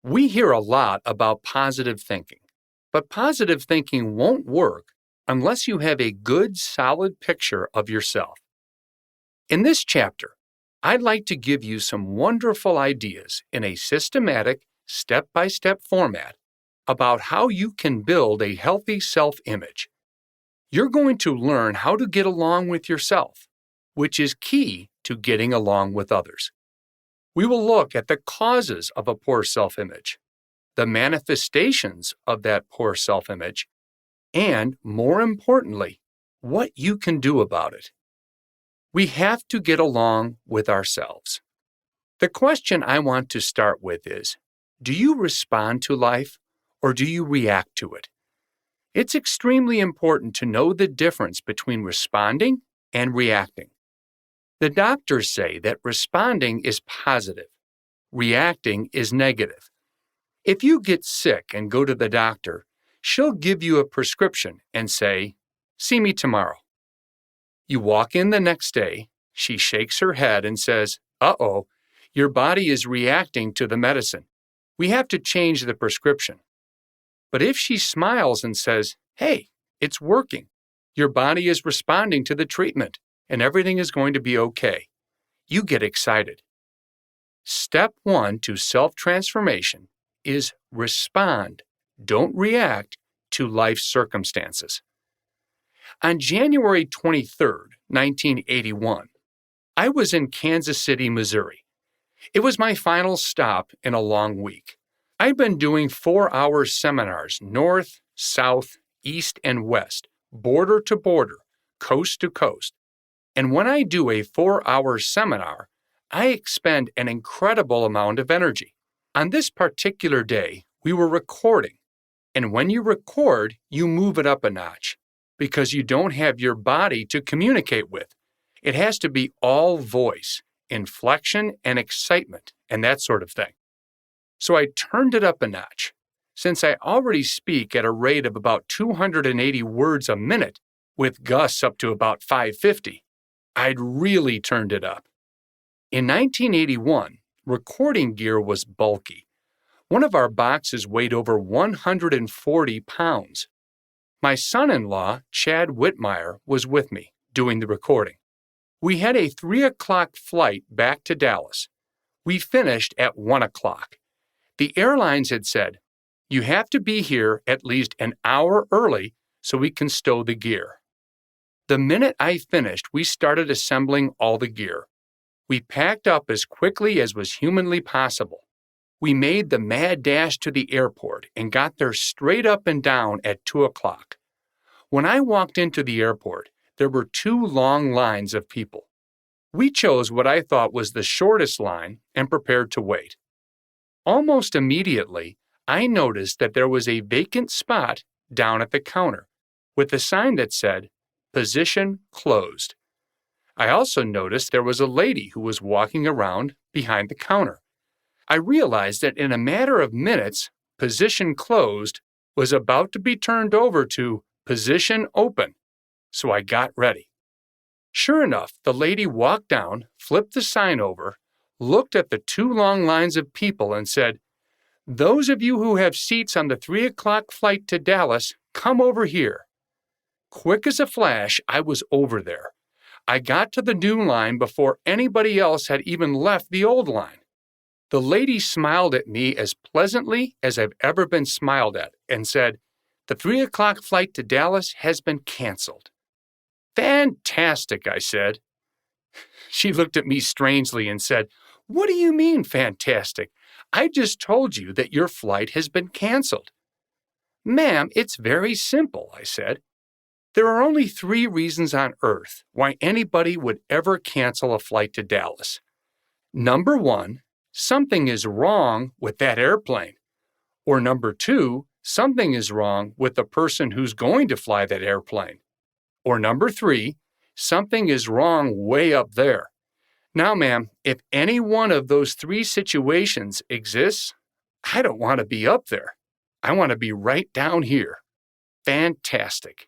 We hear a lot about positive thinking, but positive thinking won't work unless you have a good, solid picture of yourself. In this chapter, I'd like to give you some wonderful ideas in a systematic, step-by-step format about how you can build a healthy self-image. You're going to learn how to get along with yourself, which is key to getting along with others. We will look at the causes of a poor self-image, the manifestations of that poor self-image, and, more importantly, what you can do about it. We have to get along with ourselves. The question I want to start with is, do you respond to life or do you react to it? It's extremely important to know the difference between responding and reacting. The doctors say that responding is positive, reacting is negative. If you get sick and go to the doctor, she'll give you a prescription and say, "See me tomorrow." You walk in the next day, she shakes her head and says, "Uh-oh, your body is reacting to the medicine. We have to change the prescription." But if she smiles and says, "Hey, it's working. Your body is responding to the treatment, and everything is going to be okay," you get excited. Step 1 to self-transformation is respond, don't react to life's circumstances. On January 23, 1981, I was in Kansas City, Missouri. It was my final stop in a long week. I'd been doing 4-hour seminars north, south, east, and west, border to border, coast to coast. And when I do a 4-hour seminar, I expend an incredible amount of energy. On this particular day, we were recording. And when you record, you move it up a notch because you don't have your body to communicate with. It has to be all voice, inflection, and excitement, and that sort of thing. So I turned it up a notch. Since I already speak at a rate of about 280 words a minute, with gusts up to about 550, I'd really turned it up. In 1981, recording gear was bulky. One of our boxes weighed over 140 pounds. My son-in-law, Chad Whitmire, was with me doing the recording. We had a 3 o'clock flight back to Dallas. We finished at 1 o'clock. The airlines had said, "You have to be here at least an hour early so we can stow the gear." The minute I finished, we started assembling all the gear. We packed up as quickly as was humanly possible. We made the mad dash to the airport and got there straight up and down at 2 o'clock. When I walked into the airport, there were 2 long lines of people. We chose what I thought was the shortest line and prepared to wait. Almost immediately, I noticed that there was a vacant spot down at the counter with a sign that said, "Position closed." I also noticed there was a lady who was walking around behind the counter. I realized that in a matter of minutes, "Position closed" was about to be turned over to "Position open," so I got ready. Sure enough, the lady walked down, flipped the sign over, looked at the 2 long lines of people and said, "Those of you who have seats on the 3 o'clock flight to Dallas, come over here." Quick as a flash, I was over there. I got to the new line before anybody else had even left the old line. The lady smiled at me as pleasantly as I've ever been smiled at and said, "The 3 o'clock flight to Dallas has been canceled." "Fantastic," I said. She looked at me strangely and said, "What do you mean, fantastic? I just told you that your flight has been canceled." "Ma'am, it's very simple," I said. "There are only 3 reasons on earth why anybody would ever cancel a flight to Dallas. Number 1, something is wrong with that airplane. Or number 2, something is wrong with the person who's going to fly that airplane. Or number 3, something is wrong way up there. Now, ma'am, if any one of those 3 situations exists, I don't want to be up there. I want to be right down here." Fantastic.